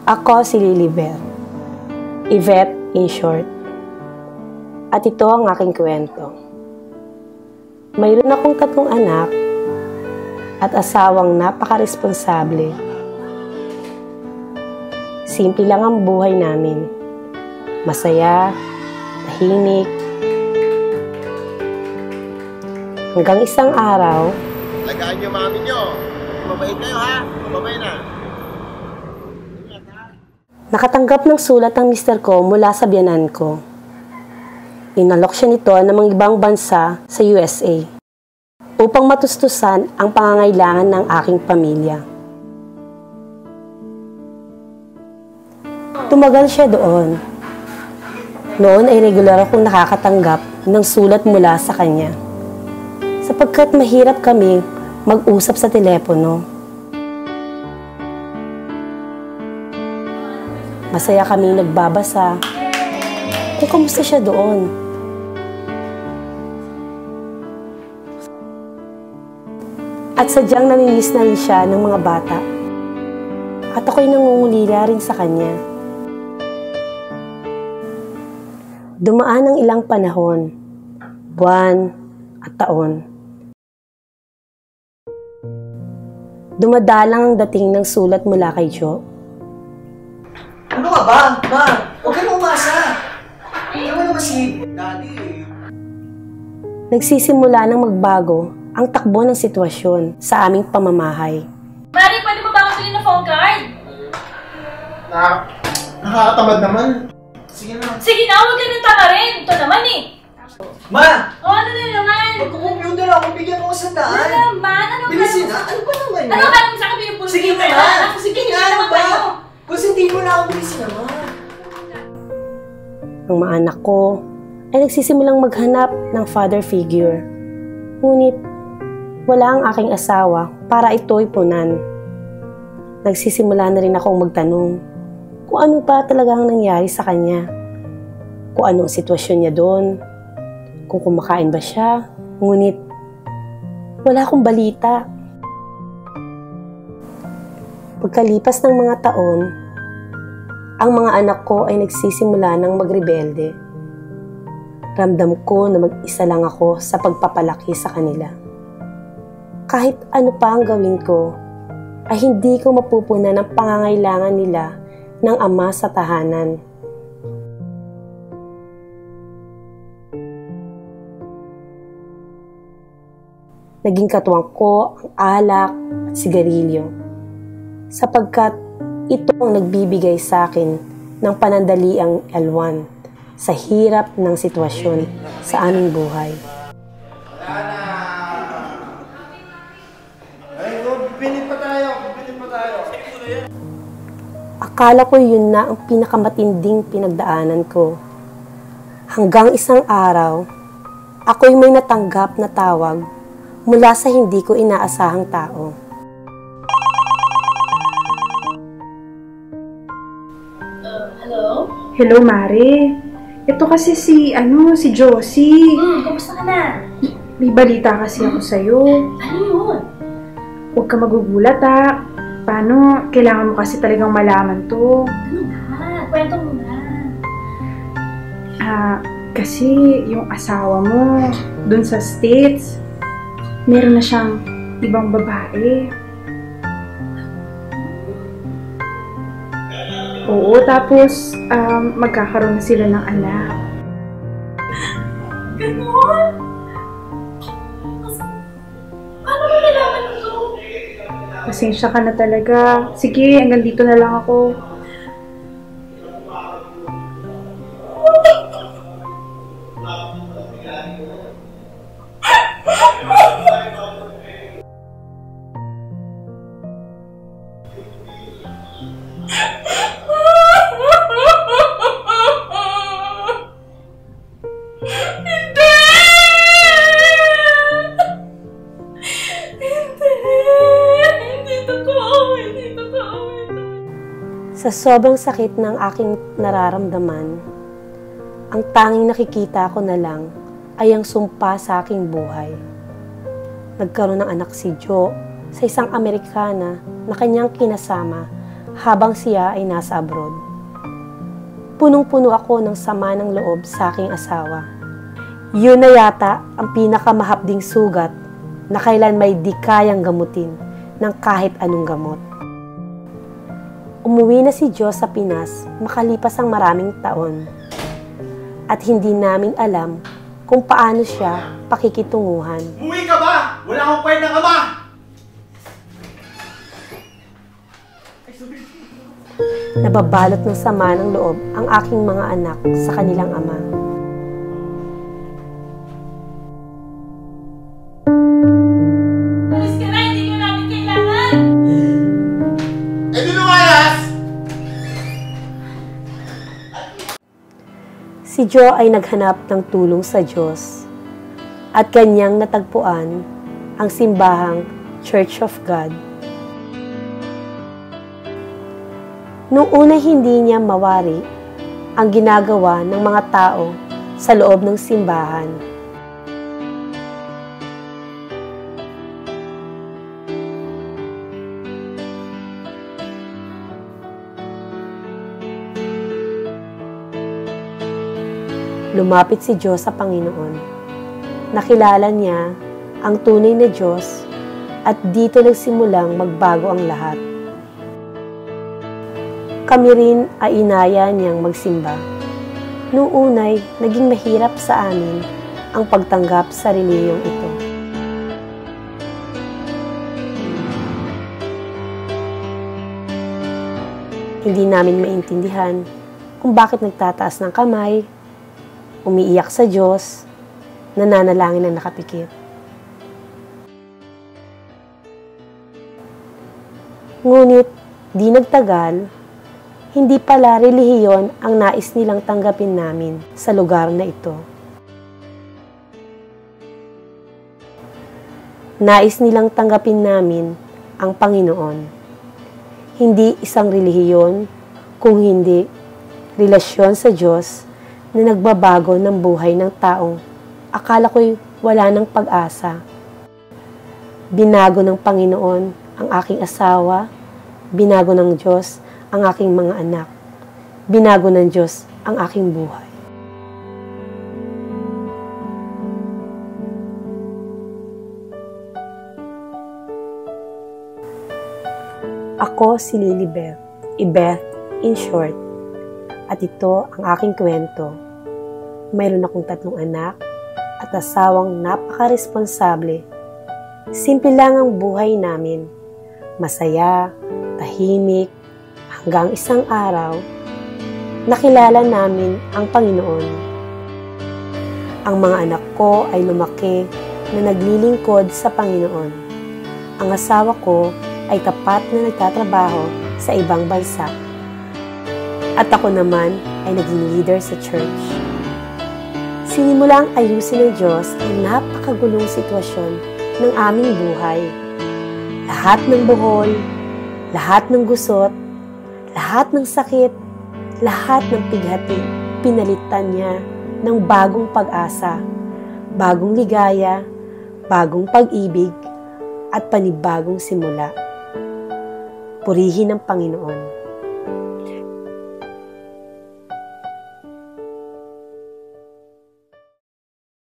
Ako si Lilibet, Yvette in short. At ito ang aking kwento. Mayroon akong 3 anak at asawang napaka-responsable. Simple lang ang buhay namin. Masaya, tahimik. Hanggang isang araw, alagaan niyo mami niyo. Mabait kayo ha. Mabait na. nakatanggap ng sulat ang mister ko mula sa biyanan ko. Inalok siya nito ng mga ibang bansa sa USA upang matustusan ang pangangailangan ng aking pamilya. Tumagal siya doon. Noon ay regular akong nakakatanggap ng sulat mula sa kanya, sapagkat mahirap kami mag-usap sa telepono. Masaya kaming nagbabasa kung kamusta siya doon. At sadyang namimiss na rin siya ng mga bata. At ako'y nangungulila rin sa kanya. Dumaan ang ilang panahon, buwan at taon. Dumadalang ang dating ng sulat mula kay Jo. Ano ka ba? Ma, huwag ka na umasa. Ano naman si Daddy? Nagsisimula ng magbago ang takbo ng sitwasyon sa aming pamamahay. Mari, pwede mo ba akong bilhin na phone card? Nakakatamad naman. Sige na. Sige na, huwag ka nang tanga rin. Ito naman eh. Ma! O, ano na naman? Magkukomputer ako, bigyan mo ko sa Ano daan. naman? Ano ba? Bilisin na? Ano ba naman yun? Ano ba naman sa akin yung pulso? Sige na! Sige na ano naman ba? tayo. Konsentin mo na ako, bilisin na, Ma. Ang mga anak ko ay nagsisimulang maghanap ng father figure. Ngunit wala ang aking asawa para ito'y punan. Nagsisimula na rin akong magtanong kung ano pa talagang nangyari sa kanya. Kung anong sitwasyon niya doon. Kung kumakain ba siya. Ngunit wala akong balita. Pagkalipas ng mga taon, ang mga anak ko ay nagsisimula ng magrebelde. Ramdam ko na mag-isa lang ako sa pagpapalaki sa kanila. Kahit ano pa ang gawin ko, ay hindi ko mapupunan ang pangangailangan nila ng ama sa tahanan. Naging katuwang ko ang alak at sigarilyo, sapagkat ito ang nagbibigay sa akin ng panandaliang L1 sa hirap ng sitwasyon sa aming buhay. Akala ko yun na ang pinakamatinding pinagdaanan ko. Hanggang isang araw, ako'y may natanggap na tawag mula sa hindi ko inaasahang tao. Hello? Hello, Mare. Ito kasi si Josie. Kamusta ka na? May balita kasi ako sa'yo. Ano yun? Huwag ka magugulat, ha. Paano? Kailangan mo kasi talagang malaman to. Ano ba? Kwento mo na. Kasi yung asawa mo, dun sa States, meron na siyang ibang babae. Oo, tapos magkakaroon na sila ng anak. Ganon? Paano mo nalaman ito? Pasensya ka na talaga. Sige, hanggang dito na lang ako. Sa sobrang sakit ng aking nararamdaman, ang tanging nakikita ko na lang ay ang sumpa sa aking buhay. Nagkaroon ng anak si Jo sa isang Amerikana na kanyang kinasama habang siya ay nasa abroad. Punong-puno ako ng sama ng loob sa aking asawa. Yun na yata ang pinakamahapding sugat na kailan may di kayang gamutin ng kahit anong gamot. Umuwi na si Diyos sa Pinas makalipas ang maraming taon. At hindi namin alam kung paano siya pakikitunguhan. Umuwi ka ba? Wala akong kwentang ama! Nababalot ng sama ng loob ang aking mga anak sa kanilang ama. Alis ka na, hindi ko namin kailangan! Eh di lumayas! Si Jo ay naghanap ng tulong sa Diyos at kanyang natagpuan ang simbahang Church of God. Noong una hindi niya mawari ang ginagawa ng mga tao sa loob ng simbahan. Lumapit si Diyos sa Panginoon. Nakilala niya ang tunay na Diyos at dito nagsimulang magbago ang lahat. Kami rin ay inaya niyang magsimba. Noong unay, naging mahirap sa amin ang pagtanggap sa reliyong ito. Hindi namin maintindihan kung bakit nagtataas ng kamay, umiiyak sa Diyos, nananalangin na nakapikit. Ngunit, di nagtagal, hindi pala relihiyon ang nais nilang tanggapin namin sa lugar na ito. Nais nilang tanggapin namin ang Panginoon. Hindi isang relihiyon, kung hindi relasyon sa Diyos na nagbabago ng buhay ng taong akala ko'y wala ng pag-asa. Binago ng Panginoon ang aking asawa, binago ng Diyos ang aking mga anak. Binago ng Diyos ang aking buhay. Ako si Lilibeth, Ibeth in short. At ito ang aking kwento. Mayroon akong 3 anak at asawang napaka-responsable. Simple lang ang buhay namin. Masaya, tahimik, hanggang isang araw, nakilala namin ang Panginoon. Ang mga anak ko ay lumaki na naglilingkod sa Panginoon. Ang asawa ko ay tapat na nagtatrabaho sa ibang bansa. At ako naman ay naging leader sa church. Sinimulang ayusin ng Diyos ang napakagulong sitwasyon ng aming buhay. Lahat ng buhol, lahat ng gusot, lahat ng sakit, lahat ng pighati, pinalitan niya ng bagong pag-asa, bagong ligaya, bagong pag-ibig, at panibagong simula. Purihin ang Panginoon.